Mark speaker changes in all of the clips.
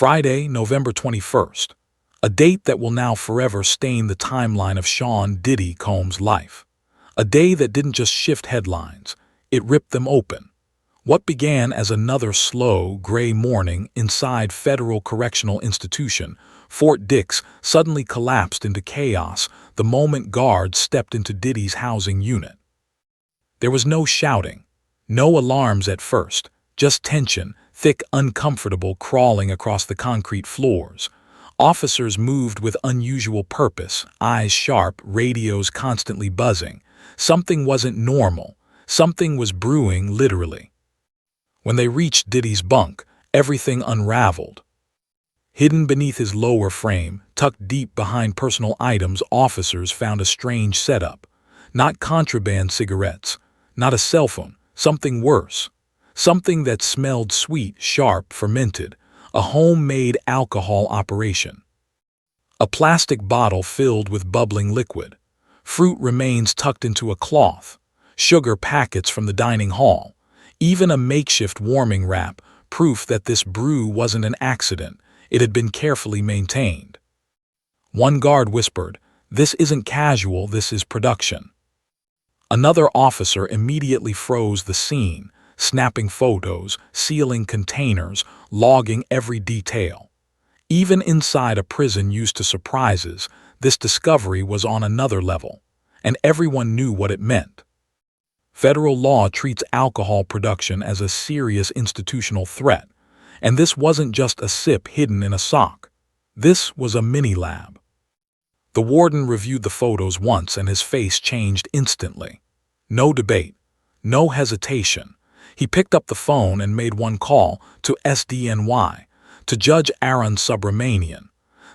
Speaker 1: Friday, November 21st, a date that will now forever stain the timeline of Sean Diddy Combs' life. A day that didn't just shift headlines, it ripped them open. What began as another slow, gray morning inside Federal Correctional Institution, Fort Dix, suddenly collapsed into chaos the moment guards stepped into Diddy's housing unit. There was no shouting, no alarms at first, just tension, thick, uncomfortable crawling across the concrete floors. Officers moved with unusual purpose, eyes sharp, radios constantly buzzing. Something wasn't normal. Something was brewing, literally. When they reached Diddy's bunk, everything unraveled. Hidden beneath his lower frame, tucked deep behind personal items, officers found a strange setup. Not contraband cigarettes, not a cell phone, something worse. Something that smelled sweet, sharp, fermented. A homemade alcohol operation. A plastic bottle filled with bubbling liquid. Fruit remains tucked into a cloth. Sugar packets from the dining hall. Even a makeshift warming rack, proof that this brew wasn't an accident. It had been carefully maintained. One guard whispered, "This isn't casual, this is production." Another officer immediately froze the scene, snapping photos, sealing containers, logging every detail. Even inside a prison used to surprises, this discovery was on another level, and everyone knew what it meant. Federal law treats alcohol production as a serious institutional threat, and this wasn't just a sip hidden in a sock. This was a mini-lab. The warden reviewed the photos once and his face changed instantly. No debate, no hesitation. He picked up the phone and made one call to SDNY, to Judge Aaron Subramanian,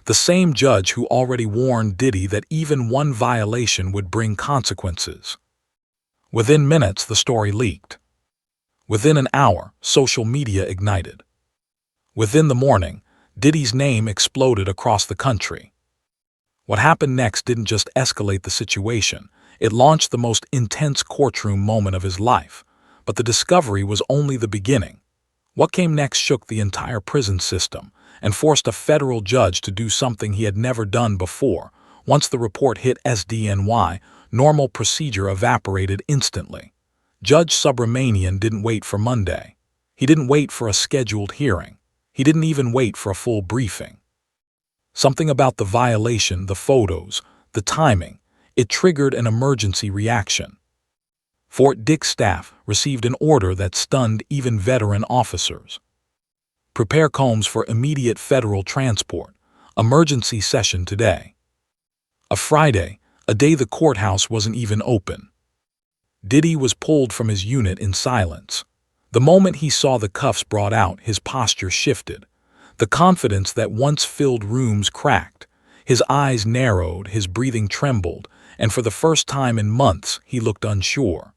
Speaker 1: the same judge who already warned Diddy that even one violation would bring consequences. Within minutes, the story leaked. Within an hour, social media ignited. Within the morning, Diddy's name exploded across the country. What happened next didn't just escalate the situation, it launched the most intense courtroom moment of his life. But the discovery was only the beginning. What came next shook the entire prison system and forced a federal judge to do something he had never done before. Once the report hit SDNY, normal procedure evaporated instantly. Judge Subramanian didn't wait for Monday. He didn't wait for a scheduled hearing. He didn't even wait for a full briefing. Something about the violation, the photos, the timing, it triggered an emergency reaction. Fort Dix staff received an order that stunned even veteran officers. Prepare Combs for immediate federal transport. Emergency session today. A Friday, a day the courthouse wasn't even open. Diddy was pulled from his unit in silence. The moment he saw the cuffs brought out, his posture shifted. The confidence that once filled rooms cracked. His eyes narrowed, his breathing trembled, and for the first time in months, he looked unsure.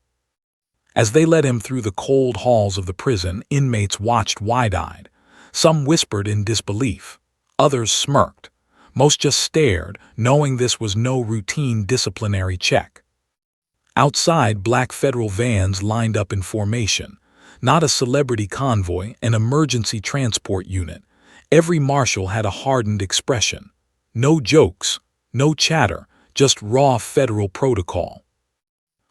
Speaker 1: As they led him through the cold halls of the prison, inmates watched wide-eyed. Some whispered in disbelief. Others smirked. Most just stared, knowing this was no routine disciplinary check. Outside, black federal vans lined up in formation. Not a celebrity convoy, an emergency transport unit. Every marshal had a hardened expression. No jokes, no chatter, just raw federal protocol.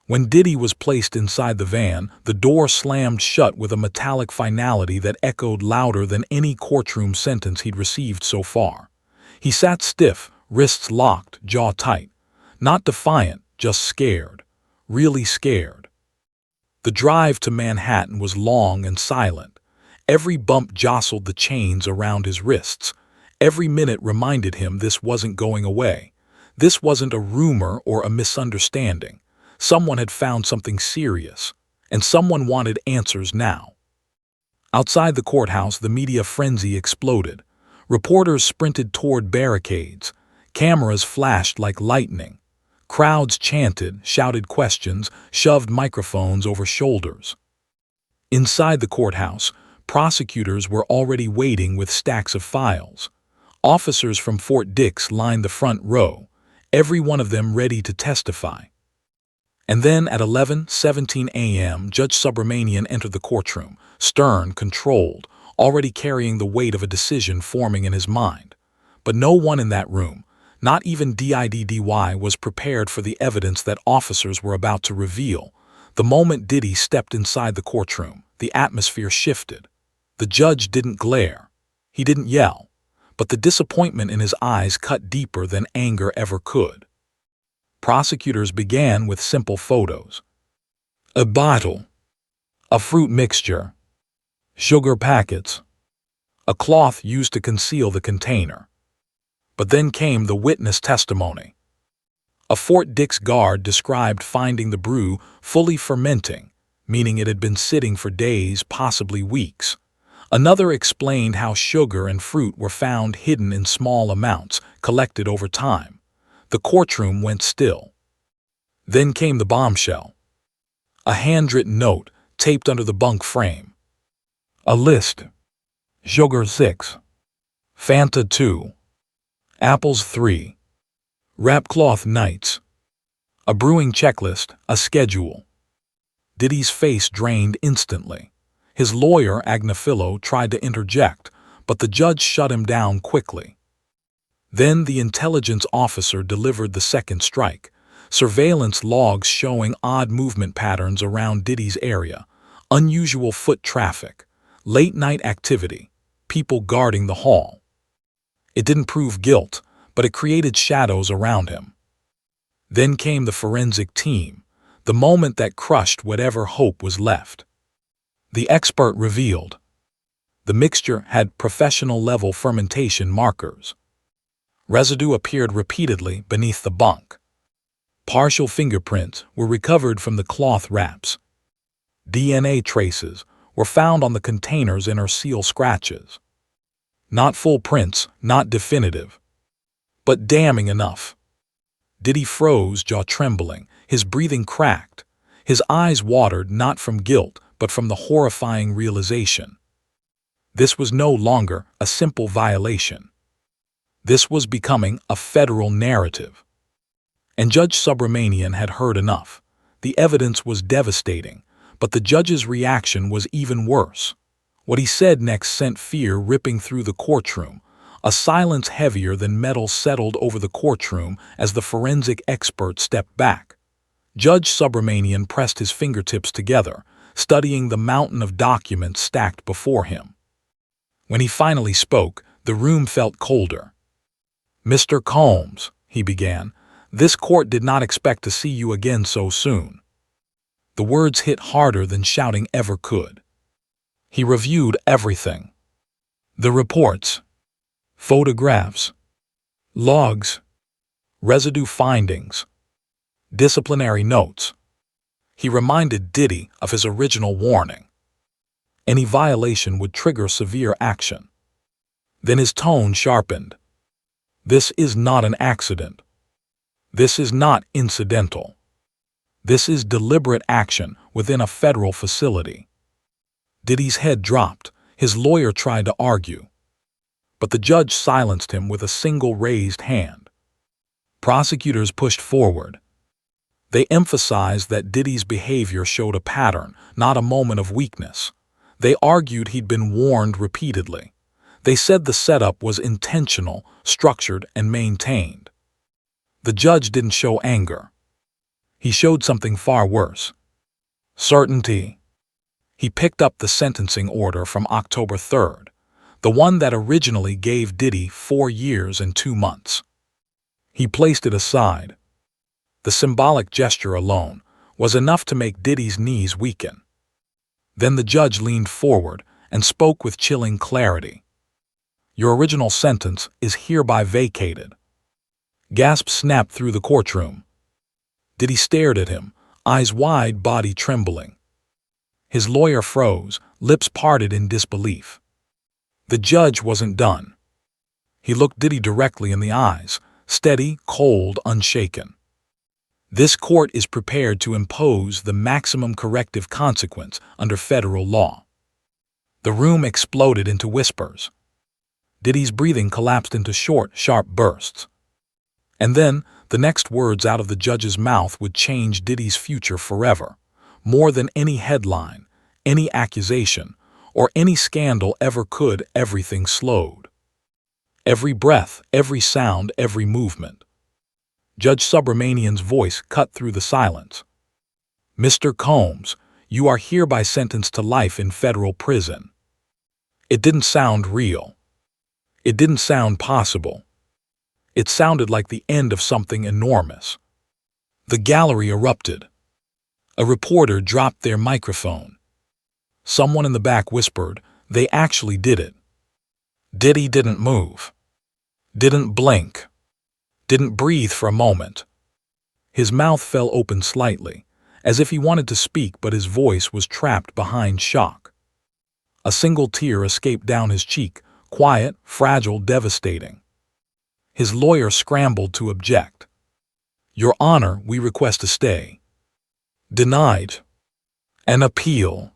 Speaker 1: When Diddy was placed inside the van, the door slammed shut with a metallic finality that echoed louder than any courtroom sentence he'd received so far. He sat stiff, wrists locked, jaw tight. Not defiant, just scared. Really scared. The drive to Manhattan was long and silent. Every bump jostled the chains around his wrists. Every minute reminded him this wasn't going away. This wasn't a rumor or a misunderstanding. Someone had found something serious, and someone wanted answers now. Outside the courthouse, the media frenzy exploded. Reporters sprinted toward barricades. Cameras flashed like lightning. Crowds chanted, shouted questions, shoved microphones over shoulders. Inside the courthouse, prosecutors were already waiting with stacks of files. Officers from Fort Dix lined the front row, every one of them ready to testify. And then at 11:17 a.m., Judge Subramanian entered the courtroom, stern, controlled, already carrying the weight of a decision forming in his mind. But no one in that room, not even Diddy, was prepared for the evidence that officers were about to reveal. The moment Diddy stepped inside the courtroom, the atmosphere shifted. The judge didn't glare. He didn't yell. But the disappointment in his eyes cut deeper than anger ever could. Prosecutors began with simple photos. A bottle, a fruit mixture, sugar packets, a cloth used to conceal the container. But then came the witness testimony. A Fort Dix guard described finding the brew fully fermenting, meaning it had been sitting for days, possibly weeks. Another explained how sugar and fruit were found hidden in small amounts, collected over time. The courtroom went still. Then came the bombshell. A handwritten note taped under the bunk frame. A list. Sugar 6. Fanta 2. Apples 3. Wrap cloth nights. A brewing checklist, a schedule. Diddy's face drained instantly. His lawyer, Agnafilo, tried to interject, but the judge shut him down quickly. Then the intelligence officer delivered the second strike. Surveillance logs showing odd movement patterns around Diddy's area, unusual foot traffic, late-night activity, people guarding the hall. It didn't prove guilt, but it created shadows around him. Then came the forensic team, the moment that crushed whatever hope was left. The expert revealed. The mixture had professional-level fermentation markers. Residue appeared repeatedly beneath the bunk. Partial fingerprints were recovered from the cloth wraps. DNA traces were found on the container's inner seal scratches. Not full prints, not definitive, but damning enough. Diddy froze, jaw trembling, his breathing cracked. His eyes watered not from guilt, but from the horrifying realization. This was no longer a simple violation. This was becoming a federal narrative. And Judge Subramanian had heard enough. The evidence was devastating, but the judge's reaction was even worse. What he said next sent fear ripping through the courtroom. A silence heavier than metal settled over the courtroom as the forensic expert stepped back. Judge Subramanian pressed his fingertips together, studying the mountain of documents stacked before him. When he finally spoke, the room felt colder. "Mr. Combs," he began, "this court did not expect to see you again so soon." The words hit harder than shouting ever could. He reviewed everything. The reports, photographs, logs, residue findings, disciplinary notes. He reminded Diddy of his original warning. Any violation would trigger severe action. Then his tone sharpened. This is not an accident. This is not incidental. This is deliberate action within a federal facility. Diddy's head dropped. His lawyer tried to argue, but the judge silenced him with a single raised hand. Prosecutors pushed forward. They emphasized that Diddy's behavior showed a pattern, not a moment of weakness. They argued he'd been warned repeatedly. They said the setup was intentional, structured, and maintained. The judge didn't show anger. He showed something far worse. Certainty. He picked up the sentencing order from October 3rd, the one that originally gave Diddy 4 years and 2 months. He placed it aside. The symbolic gesture alone was enough to make Diddy's knees weaken. Then the judge leaned forward and spoke with chilling clarity. "Your original sentence is hereby vacated." Gasps snapped through the courtroom. Diddy stared at him, eyes wide, body trembling. His lawyer froze, lips parted in disbelief. The judge wasn't done. He looked Diddy directly in the eyes, steady, cold, unshaken. "This court is prepared to impose the maximum corrective consequence under federal law." The room exploded into whispers. Diddy's breathing collapsed into short, sharp bursts. And then, the next words out of the judge's mouth would change Diddy's future forever. More than any headline, any accusation, or any scandal ever could. Everything slowed. Every breath, every sound, every movement. Judge Subramanian's voice cut through the silence. "Mr. Combs, you are hereby sentenced to life in federal prison." It didn't sound real. It didn't sound possible. It sounded like the end of something enormous. The gallery erupted. A reporter dropped their microphone. Someone in the back whispered, "They actually did it." Diddy didn't move. Didn't blink. Didn't breathe for a moment. His mouth fell open slightly, as if he wanted to speak, but his voice was trapped behind shock. A single tear escaped down his cheek, quiet, fragile, devastating. His lawyer scrambled to object. "Your Honor, we request a stay." Denied. An appeal.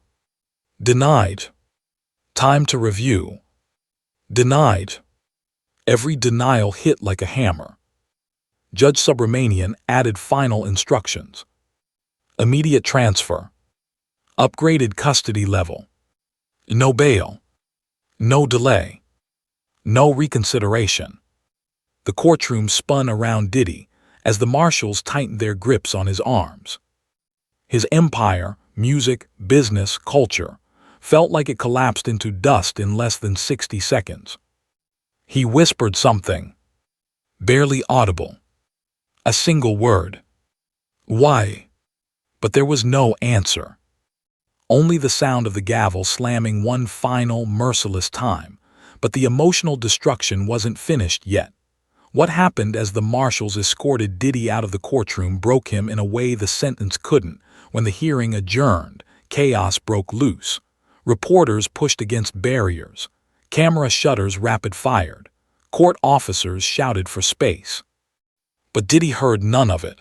Speaker 1: Denied. Time to review. Denied. Every denial hit like a hammer. Judge Subramanian added final instructions. Immediate transfer. Upgraded custody level. No bail. No delay. No reconsideration. The courtroom spun around Diddy as the marshals tightened their grips on his arms. His empire, music, business, culture, felt like it collapsed into dust in less than 60 seconds. He whispered something, barely audible. A single word. "Why?" But there was no answer. Only the sound of the gavel slamming one final, merciless time. But the emotional destruction wasn't finished yet. What happened as the marshals escorted Diddy out of the courtroom broke him in a way the sentence couldn't. When the hearing adjourned, chaos broke loose. Reporters pushed against barriers. Camera shutters rapid-fired. Court officers shouted for space. But Diddy heard none of it.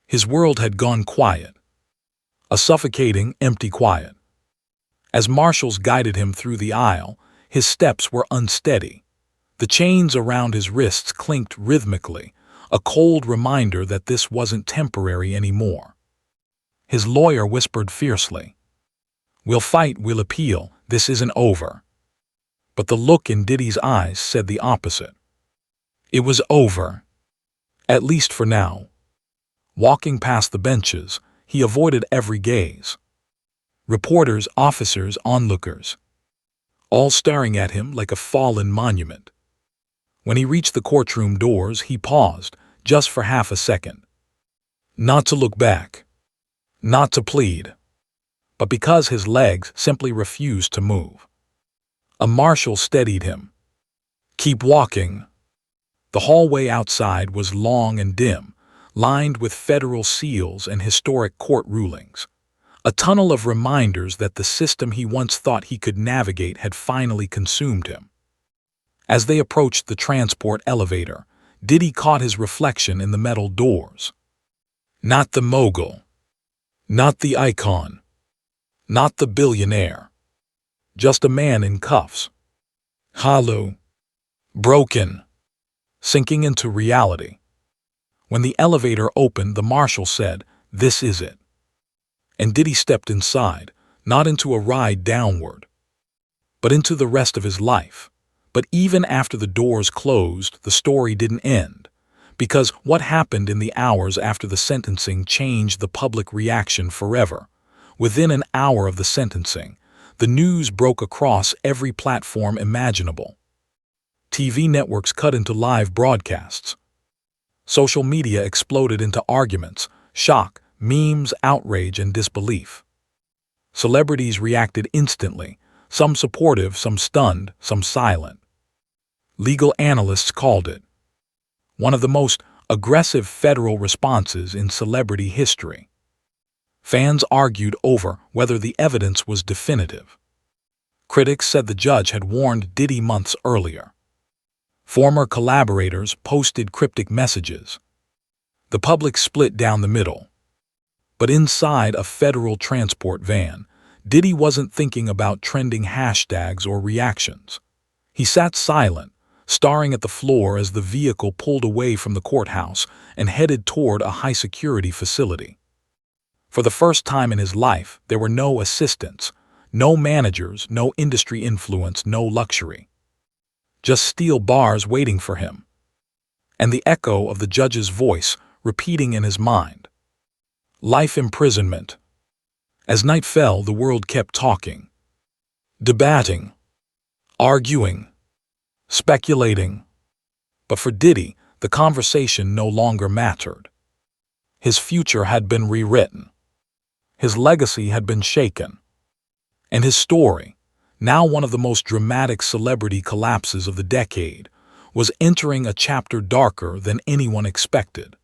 Speaker 1: His world had gone quiet. A suffocating, empty quiet. As marshals guided him through the aisle, his steps were unsteady. The chains around his wrists clinked rhythmically, a cold reminder that this wasn't temporary anymore. His lawyer whispered fiercely, "We'll fight, we'll appeal, this isn't over." But the look in Diddy's eyes said the opposite. It was over. At least for now. Walking past the benches, he avoided every gaze. Reporters, officers, onlookers. All staring at him like a fallen monument. When he reached the courtroom doors, he paused, just for half a second. Not to look back. Not to plead. But because his legs simply refused to move. A marshal steadied him. "Keep walking." The hallway outside was long and dim, lined with federal seals and historic court rulings. A tunnel of reminders that the system he once thought he could navigate had finally consumed him. As they approached the transport elevator, Diddy caught his reflection in the metal doors. Not the mogul. Not the icon. Not the billionaire. Just a man in cuffs. Hollow. Broken. Sinking into reality. When the elevator opened, the marshal said, "This is it." And Diddy stepped inside, not into a ride downward, but into the rest of his life. But even after the doors closed, the story didn't end, because what happened in the hours after the sentencing changed the public reaction forever. Within an hour of the sentencing, the news broke across every platform imaginable. TV networks cut into live broadcasts. Social media exploded into arguments, shock, memes, outrage, and disbelief. Celebrities reacted instantly, some supportive, some stunned, some silent. Legal analysts called it one of the most aggressive federal responses in celebrity history. Fans argued over whether the evidence was definitive. Critics said the judge had warned Diddy months earlier. Former collaborators posted cryptic messages. The public split down the middle. But inside a federal transport van, Diddy wasn't thinking about trending hashtags or reactions. He sat silent, staring at the floor as the vehicle pulled away from the courthouse and headed toward a high-security facility. For the first time in his life, there were no assistants, No managers, no industry influence, no luxury. Just steel bars waiting for him. And the echo of the judge's voice repeating in his mind. Life imprisonment. As night fell, the world kept talking, debating, arguing, speculating. But for Diddy, the conversation no longer mattered. His future had been rewritten. His legacy had been shaken. And his story, now one of the most dramatic celebrity collapses of the decade, was entering a chapter darker than anyone expected.